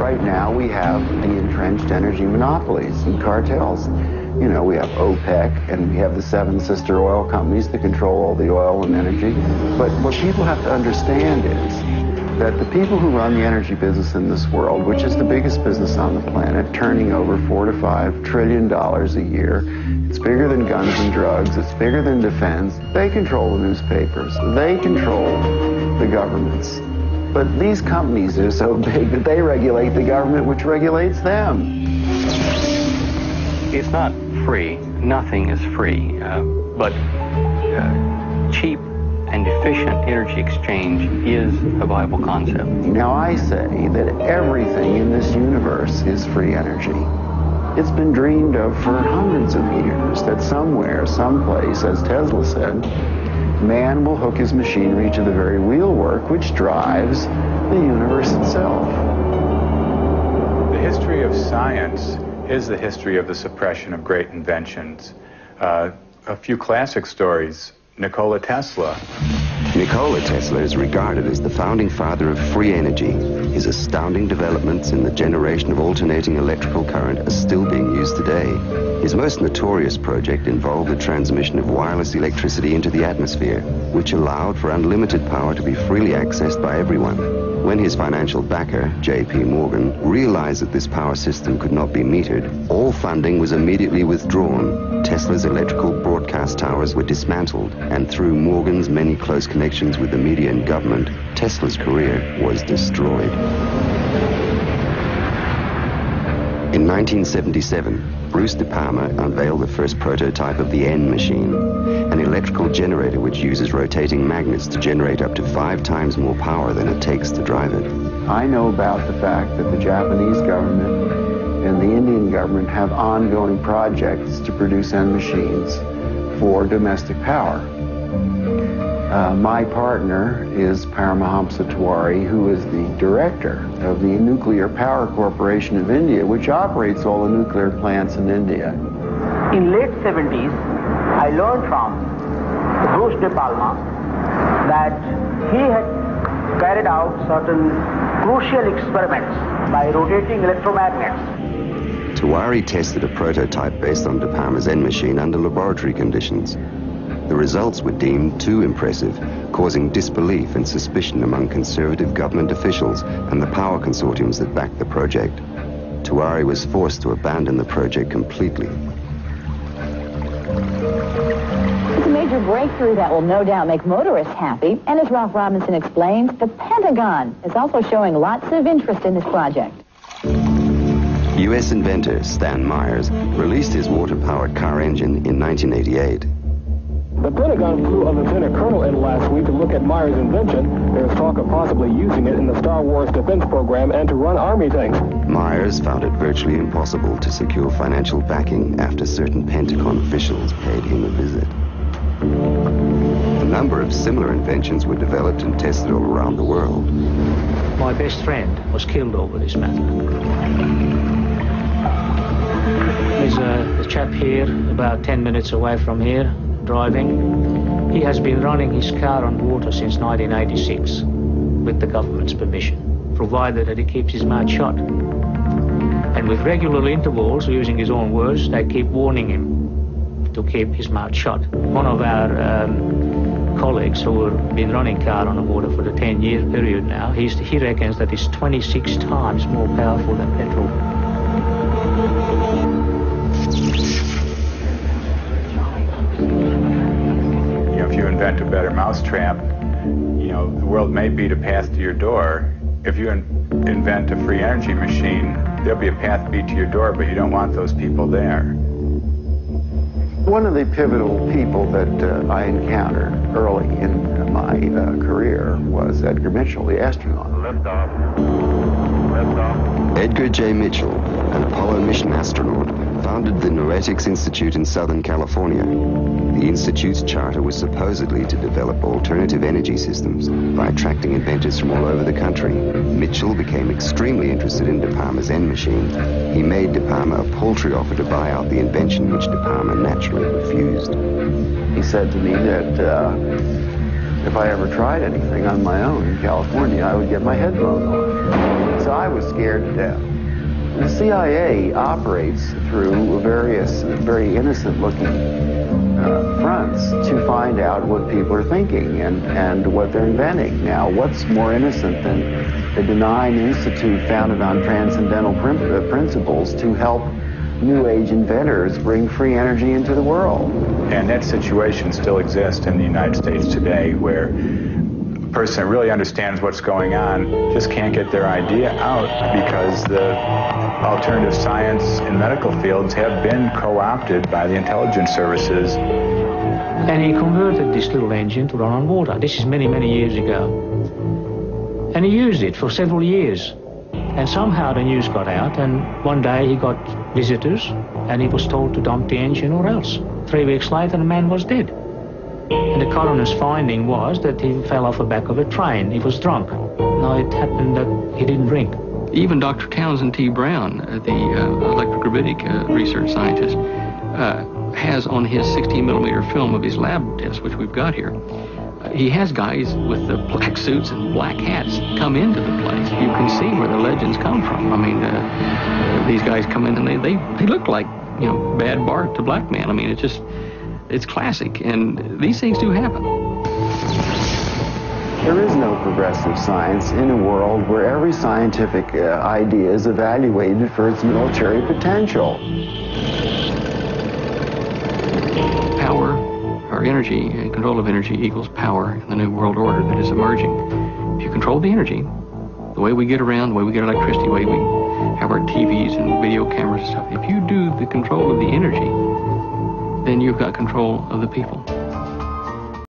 right now we have the entrenched energy monopolies and cartels. You know, we have OPEC and we have the 7 sister oil companies that control all the oil and energy. But what people have to understand is that the people who run the energy business in this world, which is the biggest business on the planet, turning over $4 to $5 trillion a year, it's bigger than guns and drugs, it's bigger than defense. They control the newspapers, they control the governments. But these companies are so big that they regulate the government, which regulates them. It's not free. Nothing is free. But cheap and efficient energy exchange is a viable concept. Now I say that everything in this universe is free energy. It's been dreamed of for hundreds of years that somewhere, someplace, as Tesla said, man will hook his machinery to the very wheelwork which drives the universe itself. The history of science is the history of the suppression of great inventions. A few classic stories. Nikola Tesla. Nikola Tesla is regarded as the founding father of free energy. His astounding developments in the generation of alternating electrical current are still being used today. His most notorious project involved the transmission of wireless electricity into the atmosphere, which allowed for unlimited power to be freely accessed by everyone. When his financial backer, J.P. Morgan, realized that this power system could not be metered, all funding was immediately withdrawn. Tesla's electrical broadcast towers were dismantled, and through Morgan's many close connections with the media and government, Tesla's career was destroyed. In 1977, Bruce De Palma unveiled the first prototype of the N machine, an electrical generator which uses rotating magnets to generate up to 5 times more power than it takes to drive it. I know about the fact that the Japanese government and the Indian government have ongoing projects to produce N machines for domestic power. My partner is Paramahamsa Tiwari, who is the director of the Nuclear Power Corporation of India, which operates all the nuclear plants in India. In late 70s, I learned from Bruce De Palma that he had carried out certain crucial experiments by rotating electromagnets. Tiwari tested a prototype based on De Palma's N machine under laboratory conditions. The results were deemed too impressive, causing disbelief and suspicion among conservative government officials and the power consortiums that backed the project. Tiwari was forced to abandon the project completely. It's a major breakthrough that will no doubt make motorists happy. And as Ralph Robinson explains, the Pentagon is also showing lots of interest in this project. U.S. inventor Stan Myers released his water-powered car engine in 1988. The Pentagon flew a lieutenant colonel in last week to look at Myers' invention. There's talk of possibly using it in the Star Wars defense program and to run Army tanks. Myers found it virtually impossible to secure financial backing after certain Pentagon officials paid him a visit. A number of similar inventions were developed and tested all around the world. My best friend was killed over this matter. There's a chap here, about 10 minutes away from here, driving. He has been running his car on water since 1986 with the government's permission, provided that he keeps his mouth shut. And with regular intervals, using his own words, they keep warning him to keep his mouth shut. One of our colleagues who have been running car on the water for the 10-year period now, he reckons that it's 26 times more powerful than petrol. If you invent a better mousetrap, the world may beat a path to your door. If you invent a free energy machine, there'll be a path beat to your door, but you don't want those people there. One of the pivotal people that I encountered early in my career was Edgar Mitchell, the astronaut. Liftoff. Edgar J. Mitchell, an Apollo mission astronaut, founded the Noetics Institute in Southern California. The Institute's charter was supposedly to develop alternative energy systems by attracting inventors from all over the country. Mitchell became extremely interested in De Palma's N machine. He made De Palma a paltry offer to buy out the invention, which De Palma naturally refused. He said to me that if I ever tried anything on my own in California, I would get my head blown off. So I was scared to death. The CIA operates through various very innocent-looking fronts to find out what people are thinking and what they're inventing. Now, what's more innocent than a benign institute founded on transcendental principles to help New Age inventors bring free energy into the world? And that situation still exists in the United States today, where a person that really understands what's going on just can't get their idea out because the alternative science and medical fields have been co-opted by the intelligence services. And he converted this little engine to run on water. This is many, many years ago. And he used it for several years. And somehow the news got out, and one day he got visitors, and he was told to dump the engine or else. 3 weeks later, the man was dead. And the coroner's finding was that he fell off the back of a train. He was drunk. Now, it happened that he didn't drink. Even Dr. Townsend T. Brown, the electrogravitic research scientist, has on his 16-millimeter film of his lab tests, which we've got here, he has guys with the black suits and black hats come into the place. You can see where the legends come from. I mean, these guys come in and they look like, you know, bad Bart to black man. I mean, it's classic, and these things do happen. There is no progressive science in a world where every scientific idea is evaluated for its military potential. Power, or energy, and control of energy equals power in the new world order that is emerging. If you control the energy, the way we get around, the way we get electricity, the way we have our TVs and video cameras and stuff, if you do the control of the energy, then you've got control of the people.